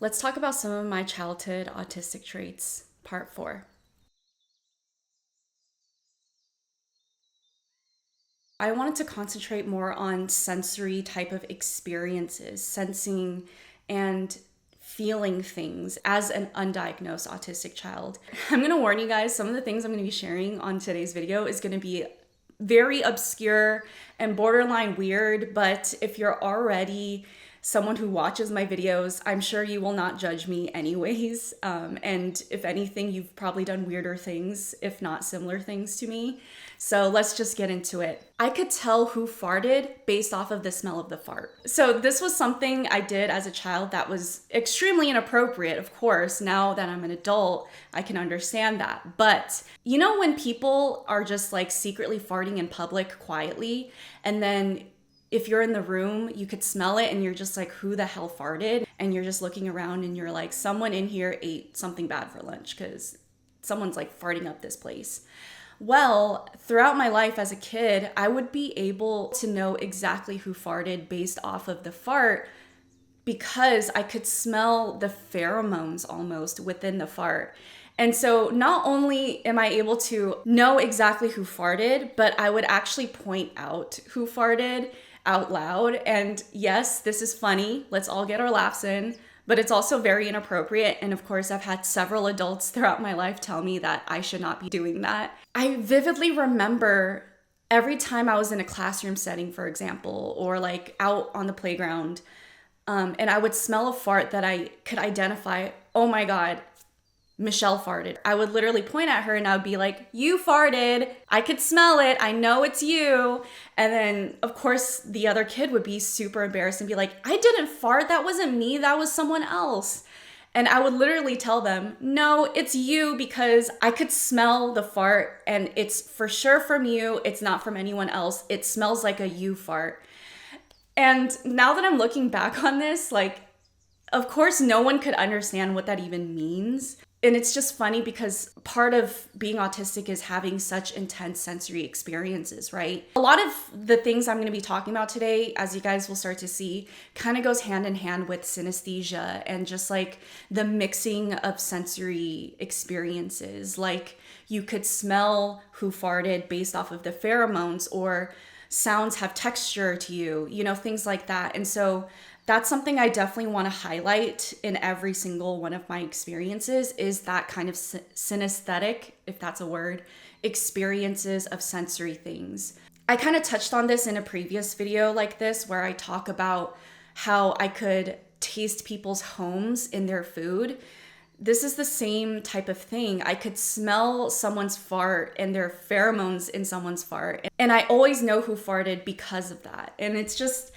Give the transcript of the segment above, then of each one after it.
Let's talk about some of my childhood autistic traits, part 4. I wanted to concentrate more on sensory type of experiences, sensing and feeling things as an undiagnosed autistic child. I'm gonna warn you guys, some of the things I'm gonna be sharing on today's video is gonna be very obscure and borderline weird, but if you're already someone who watches my videos, I'm sure you will not judge me anyways. And if anything, you've probably done weirder things, if not similar things to me. So let's just get into it. I could tell who farted based off of the smell of the fart. So this was something I did as a child that was extremely inappropriate, of course. Now that I'm an adult, I can understand that. But you know when people are just like secretly farting in public quietly, and then if you're in the room, you could smell it and you're just like, who the hell farted? And you're just looking around and you're like, someone in here ate something bad for lunch because someone's like farting up this place. Well, throughout my life as a kid, I would be able to know exactly who farted based off of the fart because I could smell the pheromones almost within the fart. And so not only am I able to know exactly who farted, but I would actually point out who farted out loud. And yes, this is funny. Let's all get our laughs in, but it's also very inappropriate. And of course, I've had several adults throughout my life tell me that I should not be doing that. I vividly remember every time I was in a classroom setting, for example, or like out on the playground, and I would smell a fart that I could identify, oh my God, Michelle farted. I would literally point at her and I would be like, you farted. I could smell it. I know it's you. And then of course the other kid would be super embarrassed and be like, I didn't fart. That wasn't me. That was someone else. And I would literally tell them, no, it's you, because I could smell the fart and it's for sure from you. It's not from anyone else. It smells like a you fart. And now that I'm looking back on this, like, of course, no one could understand what that even means. And it's just funny because part of being autistic is having such intense sensory experiences, right? A lot of the things I'm going to be talking about today, as you guys will start to see, kind of goes hand in hand with synesthesia and just like the mixing of sensory experiences. Like you could smell who farted based off of the pheromones, or sounds have texture to you, you know, things like that. And so that's something I definitely want to highlight in every single one of my experiences, is that kind of synesthetic, if that's a word, experiences of sensory things. I kind of touched on this in a previous video like this, where I talk about how I could taste people's homes in their food. This is the same type of thing. I could smell someone's fart and their pheromones in someone's fart. And I always know who farted because of that. And it's just,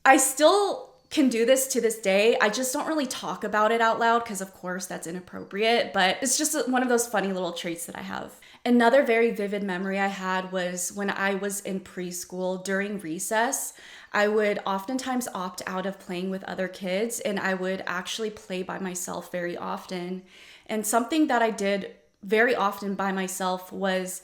I still can do this to this day. I just don't really talk about it out loud because of course that's inappropriate, but it's just one of those funny little traits that I have. Another very vivid memory I had was when I was in preschool during recess. I would oftentimes opt out of playing with other kids and I would actually play by myself very often. And something that I did very often by myself was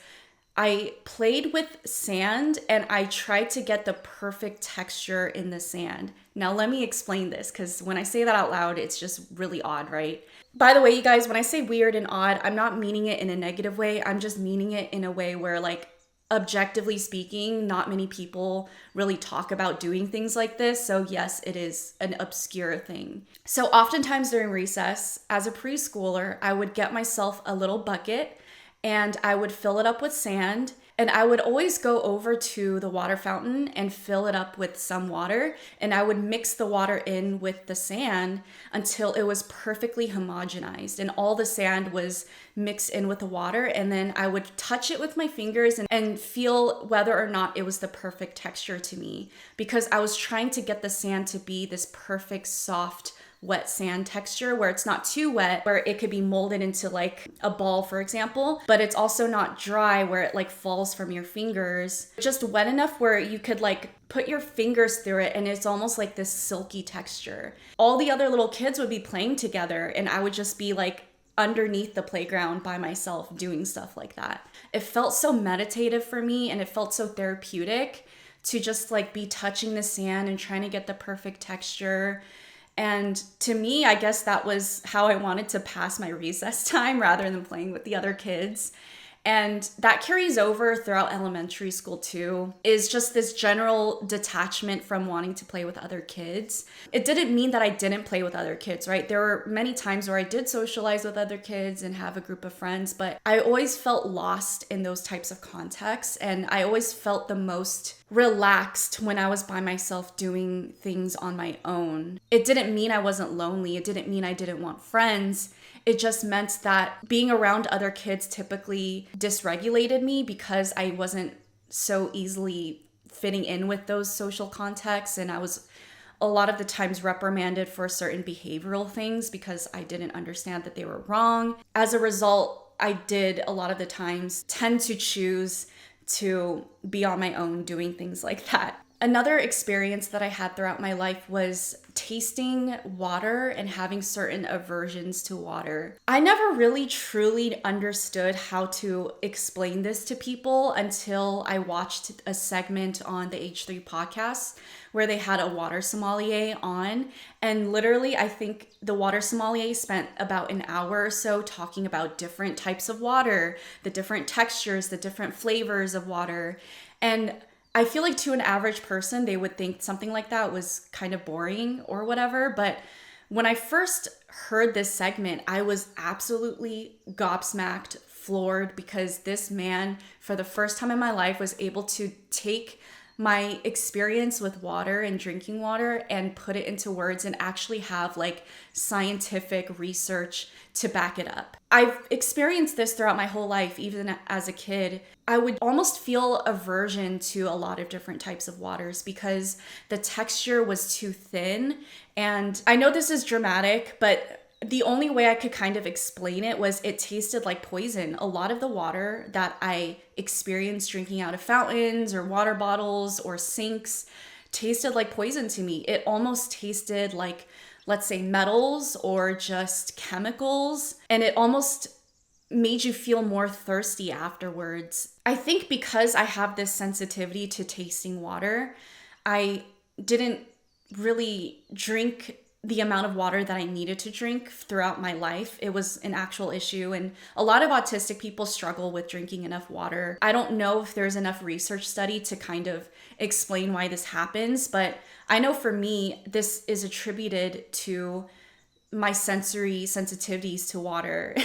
I played with sand and I tried to get the perfect texture in the sand. Now let me explain this, because when I say that out loud, it's just really odd, right? By the way, you guys, when I say weird and odd, I'm not meaning it in a negative way. I'm just meaning it in a way where, like, objectively speaking, not many people really talk about doing things like this. So yes, it is an obscure thing. So oftentimes during recess, as a preschooler, I would get myself a little bucket and I would fill it up with sand, and I would always go over to the water fountain and fill it up with some water, and I would mix the water in with the sand until it was perfectly homogenized and all the sand was mixed in with the water, and then I would touch it with my fingers and feel whether or not it was the perfect texture to me, because I was trying to get the sand to be this perfect soft wet sand texture where it's not too wet, where it could be molded into like a ball, for example, but it's also not dry where it like falls from your fingers. Just wet enough where you could like put your fingers through it and it's almost like this silky texture. All the other little kids would be playing together and I would just be like underneath the playground by myself doing stuff like that. It felt so meditative for me and it felt so therapeutic to just like be touching the sand and trying to get the perfect texture. And to me, I guess that was how I wanted to pass my recess time rather than playing with the other kids. And that carries over throughout elementary school too, is just this general detachment from wanting to play with other kids. It didn't mean that I didn't play with other kids, right? There were many times where I did socialize with other kids and have a group of friends, but I always felt lost in those types of contexts. And I always felt the most relaxed when I was by myself doing things on my own. It didn't mean I wasn't lonely. It didn't mean I didn't want friends. It just meant that being around other kids typically dysregulated me because I wasn't so easily fitting in with those social contexts. And I was a lot of the times reprimanded for certain behavioral things because I didn't understand that they were wrong. As a result, I did a lot of the times tend to choose to be on my own doing things like that. Another experience that I had throughout my life was tasting water and having certain aversions to water. I never really truly understood how to explain this to people until I watched a segment on the H3 podcast where they had a water sommelier on. And literally, I think the water sommelier spent about an hour or so talking about different types of water, the different textures, the different flavors of water. And I feel like to an average person, they would think something like that was kind of boring or whatever. But when I first heard this segment, I was absolutely gobsmacked, floored, because this man, for the first time in my life, was able to take my experience with water and drinking water and put it into words and actually have like scientific research to back it up. I've experienced this throughout my whole life, even as a kid. I would almost feel aversion to a lot of different types of waters because the texture was too thin. And I know this is dramatic, but the only way I could kind of explain it was it tasted like poison. A lot of the water that I experienced drinking out of fountains or water bottles or sinks tasted like poison to me. It almost tasted like, let's say, metals or just chemicals. And it almost made you feel more thirsty afterwards. I think because I have this sensitivity to tasting water, I didn't really drink the amount of water that I needed to drink throughout my life. It was an actual issue, and a lot of autistic people struggle with drinking enough water. I don't know if there's enough research study to kind of explain why this happens, but I know for me, this is attributed to my sensory sensitivities to water.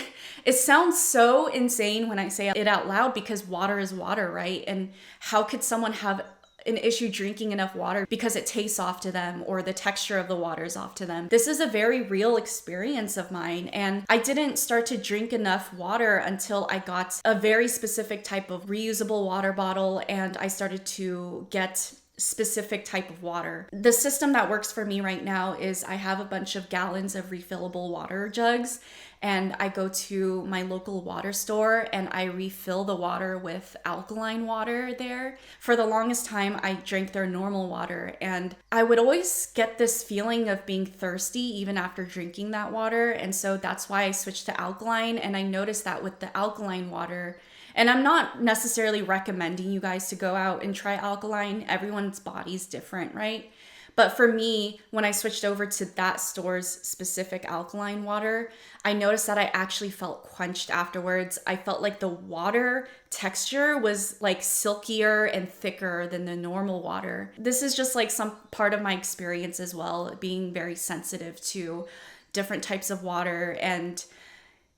It sounds so insane when I say it out loud because water is water, right? And how could someone have an issue drinking enough water because it tastes off to them or the texture of the water is off to them? This is a very real experience of mine, and I didn't start to drink enough water until I got a very specific type of reusable water bottle and I started to get specific type of water. The system that works for me right now is I have a bunch of gallons of refillable water jugs, and I go to my local water store and I refill the water with alkaline water there. For the longest time, I drank their normal water, and I would always get this feeling of being thirsty even after drinking that water. And so that's why I switched to alkaline. And I noticed that with the alkaline water, and I'm not necessarily recommending you guys to go out and try alkaline. Everyone's body's different, right? But for me, when I switched over to that store's specific alkaline water, I noticed that I actually felt quenched afterwards. I felt like the water texture was like silkier and thicker than the normal water. This is just like some part of my experience as well, being very sensitive to different types of water. And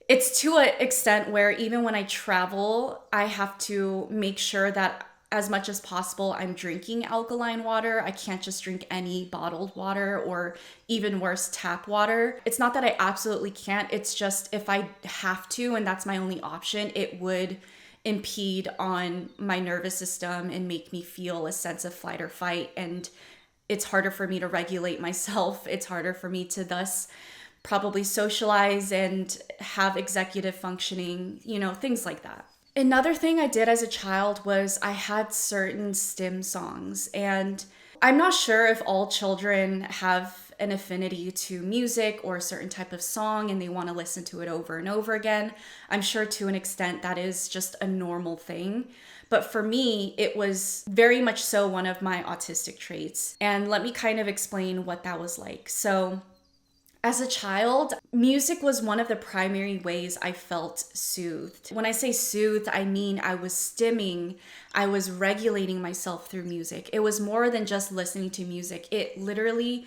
it's to an extent where even when I travel, I have to make sure that as much as possible, I'm drinking alkaline water. I can't just drink any bottled water or even worse, tap water. It's not that I absolutely can't. It's just if I have to, and that's my only option, it would impede on my nervous system and make me feel a sense of flight or fight. And it's harder for me to regulate myself. It's harder for me to thus probably socialize and have executive functioning, things like that. Another thing I did as a child was I had certain stim songs, and I'm not sure if all children have an affinity to music or a certain type of song and they want to listen to it over and over again. I'm sure to an extent that is just a normal thing. But for me, it was very much so one of my autistic traits. And let me kind of explain what that was like. So As a child, music was one of the primary ways I felt soothed. When I say soothed, I mean I was stimming, I was regulating myself through music. It was more than just listening to music. It literally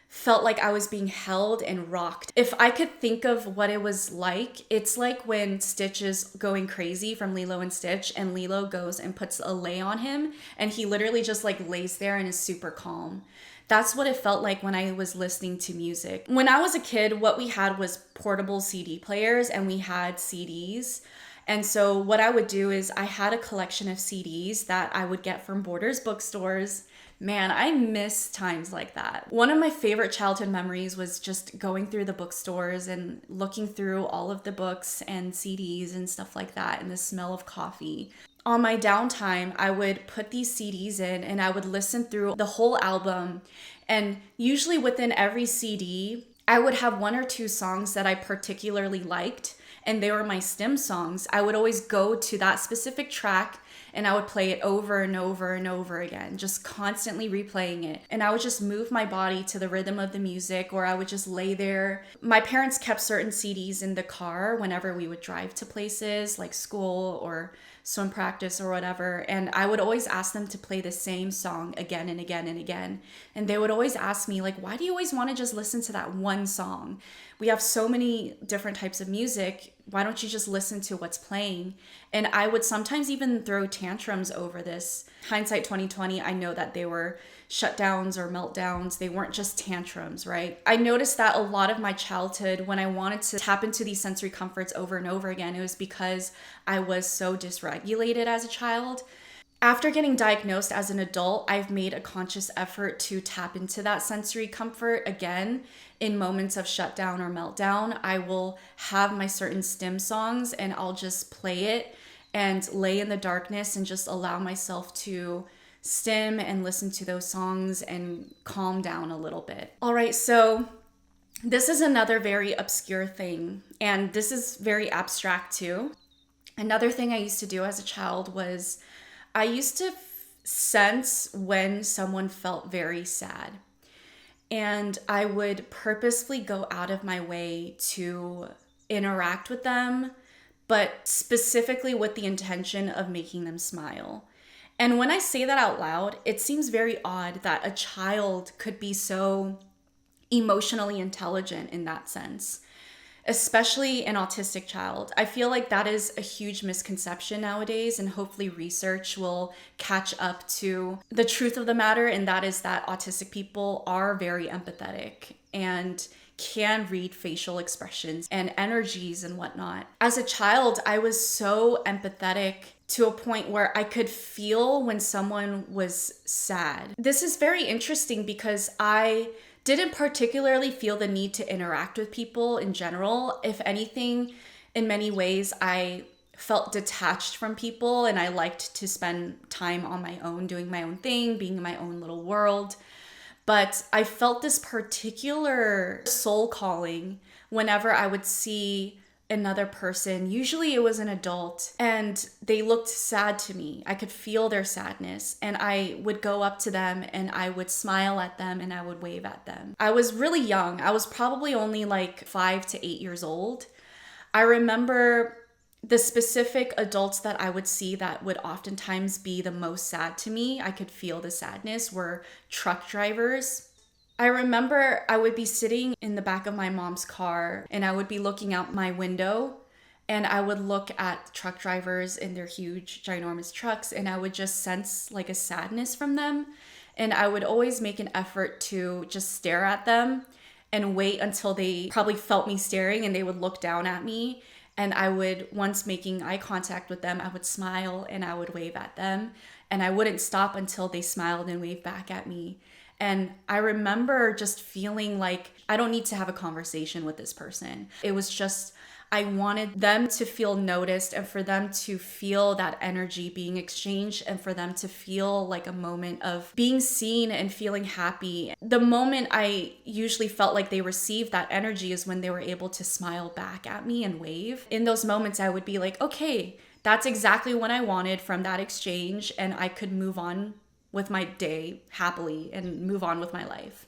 felt like I was being held and rocked. If I could think of what it was like, it's like when Stitch is going crazy from Lilo and Stitch, and Lilo goes and puts a lei on him, and he literally just like lays there and is super calm. That's what it felt like when I was listening to music. When I was a kid, what we had was portable CD players, and we had CDs. And so what I would do is I had a collection of CDs that I would get from Borders bookstores. Man, I miss times like that. One of my favorite childhood memories was just going through the bookstores and looking through all of the books and CDs and stuff like that, and the smell of coffee. On my downtime, I would put these CDs in and I would listen through the whole album. And usually within every CD, I would have one or two songs that I particularly liked, and they were my stim songs. I would always go to that specific track and I would play it over and over and over again, just constantly replaying it. And I would just move my body to the rhythm of the music, or I would just lay there. My parents kept certain CDs in the car whenever we would drive to places like school or swim practice or whatever. And I would always ask them to play the same song again and again and again. And they would always ask me, like, why do you always want to just listen to that one song? We have so many different types of music. Why don't you just listen to what's playing? And I would sometimes even throw tantrums over this. Hindsight 2020, I know that they were shutdowns or meltdowns. They weren't just tantrums, right? I noticed that a lot of my childhood, when I wanted to tap into these sensory comforts over and over again, it was because I was so dysregulated as a child. After getting diagnosed as an adult, I've made a conscious effort to tap into that sensory comfort again. In moments of shutdown or meltdown, I will have my certain stim songs and I'll just play it and lay in the darkness and just allow myself to stim and listen to those songs and calm down a little bit. All right, so this is another very obscure thing, and this is very abstract too. Another thing I used to do as a child was I used to sense when someone felt very sad. And I would purposefully go out of my way to interact with them, but specifically with the intention of making them smile. And when I say that out loud, it seems very odd that a child could be so emotionally intelligent in that sense, especially an autistic child. I feel like that is a huge misconception nowadays, and hopefully research will catch up to the truth of the matter, and that is that autistic people are very empathetic and can read facial expressions and energies and whatnot. As a child, I was so empathetic to a point where I could feel when someone was sad. This is very interesting because I didn't particularly feel the need to interact with people in general. If anything, in many ways, I felt detached from people and I liked to spend time on my own, doing my own thing, being in my own little world. But I felt this particular soul calling whenever I would see another person. Usually it was an adult, and they looked sad to me. I could feel their sadness, and I would go up to them and I would smile at them and I would wave at them. I was really young. I was probably only like 5 to 8 years old. I remember the specific adults that I would see that would oftentimes be the most sad to me, I could feel the sadness, were truck drivers. I remember I would be sitting in the back of my mom's car and I would be looking out my window and I would look at truck drivers in their huge, ginormous trucks, and I would just sense like a sadness from them. And I would always make an effort to just stare at them and wait until they probably felt me staring and they would look down at me. And I would, once making eye contact with them, I would smile and I would wave at them. And I wouldn't stop until they smiled and waved back at me. And I remember just feeling like I don't need to have a conversation with this person. It was just, I wanted them to feel noticed and for them to feel that energy being exchanged and for them to feel like a moment of being seen and feeling happy. The moment I usually felt like they received that energy is when they were able to smile back at me and wave. In those moments, I would be like, okay, that's exactly what I wanted from that exchange, and I could move on with my day happily and move on with my life.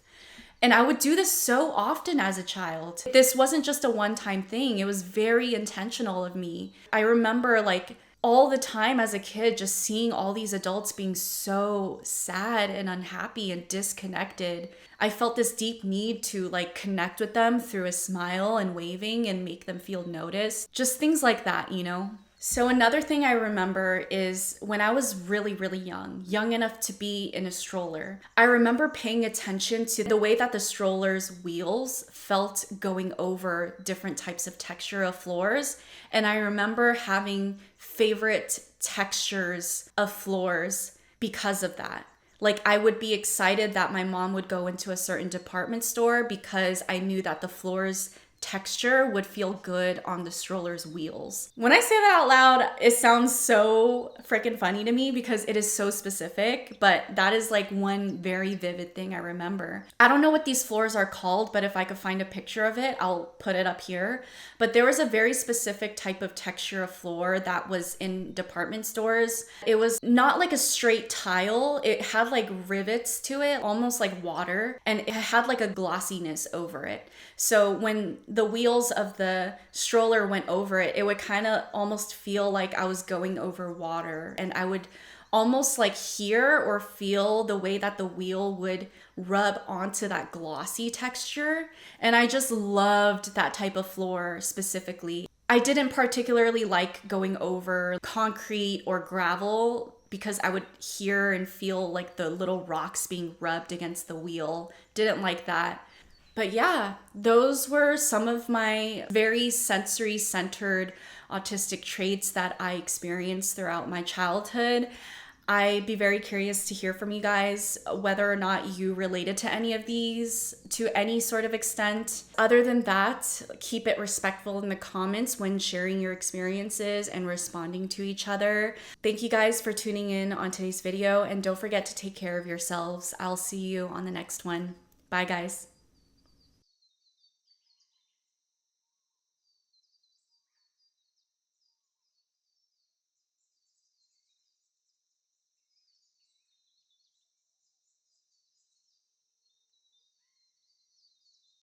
And I would do this so often as a child. This wasn't just a one-time thing. It was very intentional of me. I remember like all the time as a kid, just seeing all these adults being so sad and unhappy and disconnected. I felt this deep need to like connect with them through a smile and waving and make them feel noticed. Just things like that, you know? So another thing I remember is when I was really, really young enough to be in a stroller, I remember paying attention to the way that the stroller's wheels felt going over different types of texture of floors. And I remember having favorite textures of floors because of that. Like I would be excited that my mom would go into a certain department store because I knew that the floor's texture would feel good on the stroller's wheels. When I say that out loud, it sounds so freaking funny to me because it is so specific, but that is like one very vivid thing I remember. I don't know what these floors are called, but if I could find a picture of it, I'll put it up here. But there was a very specific type of texture of floor that was in department stores. It was not like a straight tile. It had like rivets to it, almost like water, and it had like a glossiness over it. So when the wheels of the stroller went over it, it would kind of almost feel like I was going over water, and I would almost like hear or feel the way that the wheel would rub onto that glossy texture. And I just loved that type of floor specifically. I didn't particularly like going over concrete or gravel because I would hear and feel like the little rocks being rubbed against the wheel. Didn't like that. But yeah, those were some of my very sensory-centered autistic traits that I experienced throughout my childhood. I'd be very curious to hear from you guys whether or not you related to any of these to any sort of extent. Other than that, keep it respectful in the comments when sharing your experiences and responding to each other. Thank you guys for tuning in on today's video, and don't forget to take care of yourselves. I'll see you on the next one. Bye, guys.